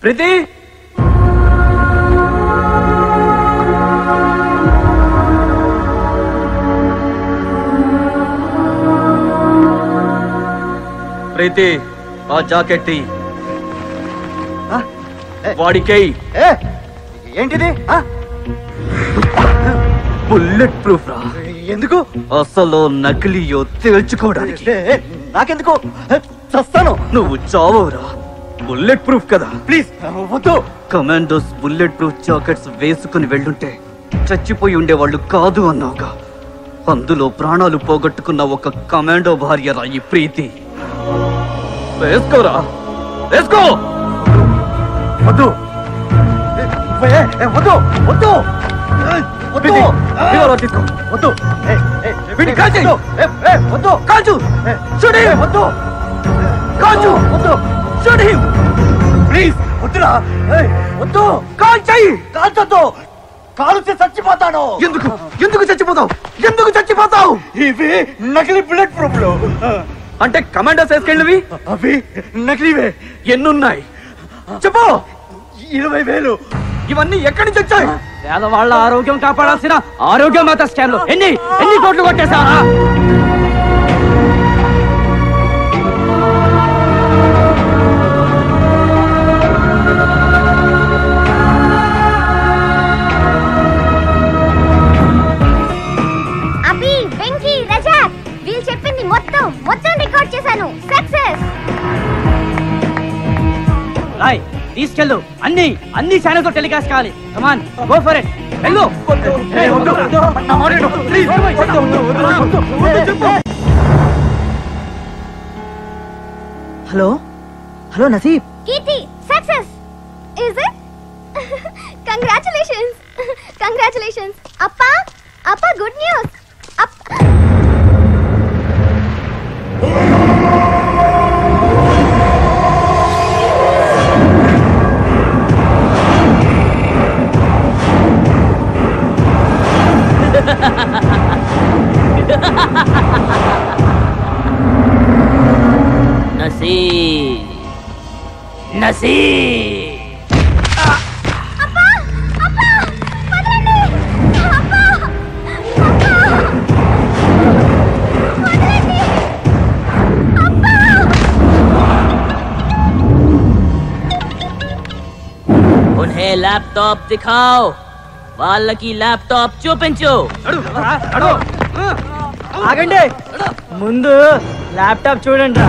ప్రీతి ప్రీతి ఆ జాకెట్ వాడికి ఏంటిది? బుల్లెట్ ప్రూఫ్ రా. ఎందుకు? అసలు నకిలీయో తేల్చుకోవడానికి. నాకెందుకు? చస్తాను. నువ్వు చావరా. బుల్లెట్ ప్రూఫ్ కదా. ప్లీజ్ వద్దు. కమాండోస్ బుల్లెట్ ప్రూఫ్ జాకెట్స్ వేసుకుని వెళ్ళుంటే చచ్చిపోయి ఉండేవాళ్ళు కాదు అన్నావుగా. అందులో ప్రాణాలు పోగొట్టుకున్న ఒక కమాండో భార్య రా ఈ ప్రీతి. వేసుకోరా, వేసుకో. వద్దు వద్దు వద్దు తీసుకో. వద్దు వద్దు కాజు వద్దు కాజు వద్దు ప్లీజ్ వద్దురా. వద్దు. కాల్ చెయ్యి. కాల్చొద్దు. కాలుస్తే చచ్చిపోతాను. ఎందుకు ఎందుకు చచ్చిపోతావు? ఎందుకు చచ్చిపోతావు? ఇవి నకిలీ బుల్లెట్ ప్రూఫ్లు. అంటే కమాండోస్ వేసుకెళ్ళివి? అవి నకిలీవే. ఎన్నున్నాయి చెప్పు. 20,000. ఇవన్నీ ఎక్కడి నుంచి వచ్చాయి? పేదవాళ్ల ఆరోగ్యం కాపాడాల్సిన ఆరోగ్య మాత స్కామ్లు ఎన్ని కోట్లు కొట్టేశారా? అభి, వెంకీ, రజాక్ వీళ్ళు చెప్పింది మొత్తం రికార్డ్ చేశాను. సక్సెస్. రాయ్ తీసుకెళ్ళు. అన్ని ఛానల్ తో టెలికాస్ట్ కావాలి. Come on go for it. వెళ్ళు. Hello hello Naseeb. Keerthi success. Is it? Congratulations. అప్పా గుడ్ న్యూస్. నసీబ్ उन्हें लैपटॉप दिखाओ. వాళ్ళకి ల్యాప్టాప్ చూపించు. ఆగండి. ముందు ల్యాప్టాప్ చూడండి.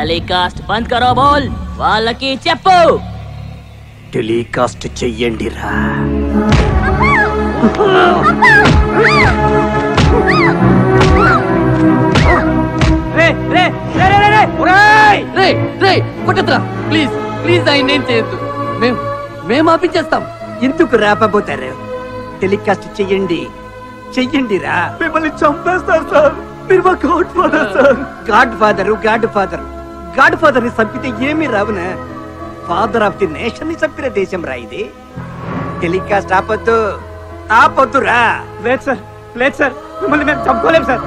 టెలికాస్ట్ బంద్ కరో బోల్. వాళ్ళకి చెప్పు. టెలికాస్ట్ చెయ్యండిరా. కొట్టద్రా ప్లీజ్ ప్లీజ్. ఆయన ఏం చేయొద్దు. మేము ఆపించేస్తాం. ఎందుకు రాపబోతారు? టెలికాస్ట్ చెయ్యండిరా. మిమ్మల్ని చంపేస్తారు సార్. మీరు మా God father sir. God father ని చంపితే ఏమి రావునా? ఫాదర్ ఆఫ్ ది నేషన్ ని చంపిన దేశం రా ఇది. టెలికాస్ట్ ఆపొద్దురా. లేదు సార్ మిమ్మల్ని మేము చంపుకోలేం సార్.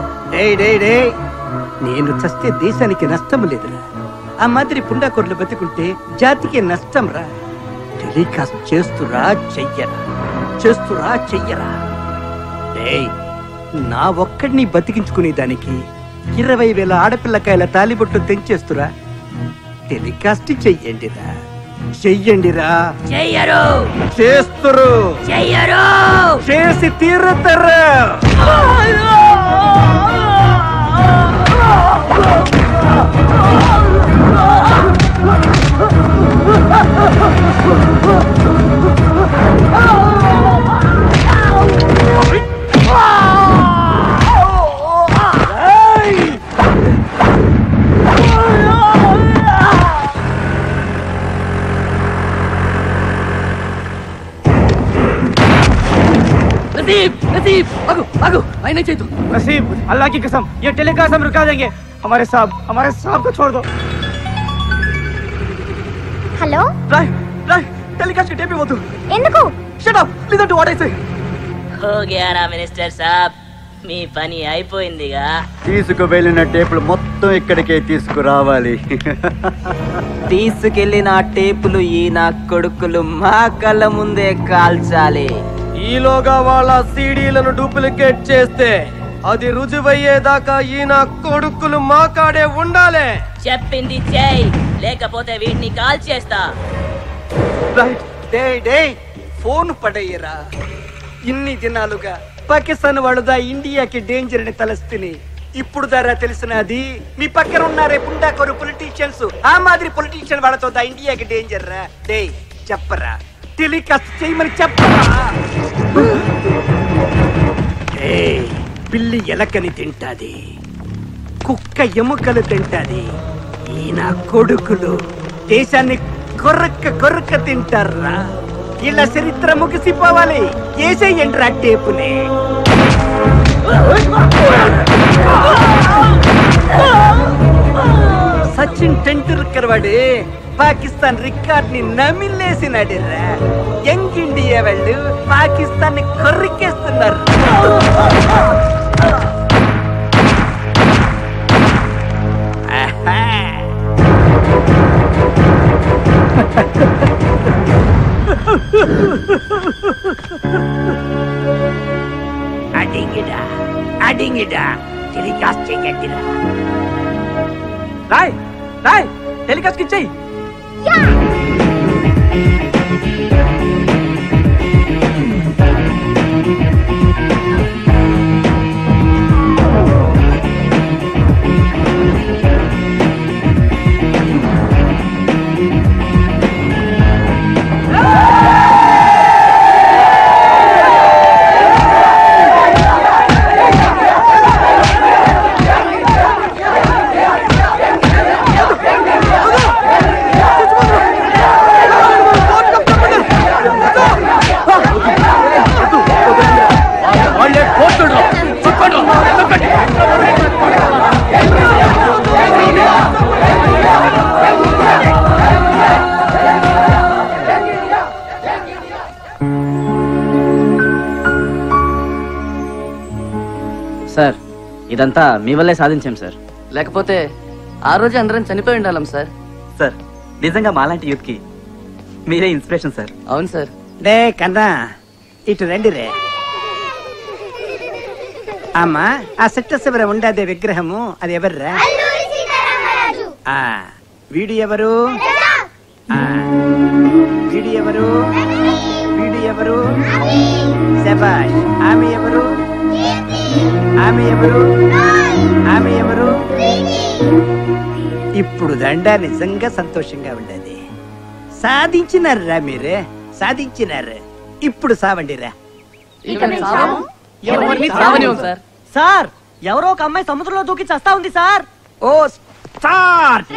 నేను చస్తే దేశానికి నష్టం లేదురా. ఆ మాదిరి పుండాకొర్లు బతుకుంటే జాతికి నష్టం రా. టెలికాస్ట్ చేస్తురా చెయ్యరా. నా ఒక్కడిని బతికించుకునేదానికి 20,000 ఆడపిల్లకాయల తాలిబొట్టు తెంచేస్తురా. టెలికాస్ట్ చెయ్యండిరా. చెయ్యరు. చేస్తురు. చెయ్యరు. చేసి తీరుతారు. नसीब नसीब भागो भागो भाई नहीं चाहिए तू नसीब अल्लाह की कसम ये टेलीकास्ट हम रुका देंगे हमारे साहब को छोड़ दो హలో రాయ్ రాయ్ టెలికాస్ట్ కి టేప్ ఇవ్వద్దు. ఎందుకు shut up listen to what I say. హో గయారా మినిస్టర్ సాబ్ మీ పని అయిపోయిందిగా. తీసుకువెళ్ళిన టేపులు మొత్తం ఇక్కడికే తీసుకురావాలి. తీసుకెళ్లిన టేపులు ఈ నా కొడుకులు మా కళ్ళ ముందే కాల్చాలి. ఈలోగా వాళ్ళ సీడీలను డూప్లికేట్ చేస్తే అది రుజువయ్యేదాకా ఈ నా కొడుకులు మా కాడే ఉండాలి. చెప్పింది చేయి లేకపోతే వీటిని కాల్ చేస్తా. రైట్ డే డే ఫోన్ పడయ్యరా. ఇన్ని దినాలుగా పాకిస్తాన్ వాళ్ళదా ఇండియాకి డేంజర్ అని తలస్తుని ఇప్పుడు ధర తెలిసినది మీ పక్కన ఉన్నారే పుండాకోరు పొలిటీషియన్స్ ఆ మాదిరి పొలిటీషియన్ వాళ్ళతో దా ఇండియాకి డేంజర్ రా. డే చెప్పరా టెలికాస్ట్ చేయమని చెప్పరా. పిల్లి ఎలకని తింటాది కుక్క ఎముకలు తింటాది ఈయన కొడుకులు దేశాన్ని కొరక్క తింటారా. ఇలా చరిత్ర ముగిసిపోవాలి. ఏసేయండ్రా టేపుని. సచిన్ టెండూల్కర్ వాడే పాకిస్తాన్ రికార్డ్ ని నమిలేసినాడురా. యంగ్ ఇండియా వాళ్ళు పాకిస్తాన్ ని కొర్రికేస్తున్నారు. అడింగిడా టెలికాస్ట్ చేయగట్టిరా. రాయ్ రాయ్ టెలికాస్ట్ కి చెయ్యి. సార్ ఇదంతా మీ వల్లే సాధించాం సార్. లేకపోతే ఆ రోజు అందరం చనిపోయి ఉండాలం సార్. సార్ నిజంగా మాలాంటి యూత్ కి మీరే ఇన్స్పిరేషన్ సార్. అవును సార్. డే కన్నా ఇటు రండి రే. అమ్మా ఆ చిట్ట ఉండదే విగ్రహము అది ఎవర్రా? ఆ వీడు ఎవరు? వీడు ఎవరు? వీడు ఎవరు? శబాష్. ఆమె ఎవరు? ఆమె ఎవరు? ఆమె ఎవరు? ఇప్పుడు దండా నిజంగా సంతోషంగా ఉండేది. సాధించినారా మీరే సాధించినారు. ఇప్పుడు సావండిరా. సార్ సార్ ఎవరో ఒక అమ్మాయి సముద్రంలో దూకి చస్తా ఉంది సార్. ఓ స్టార్ట్.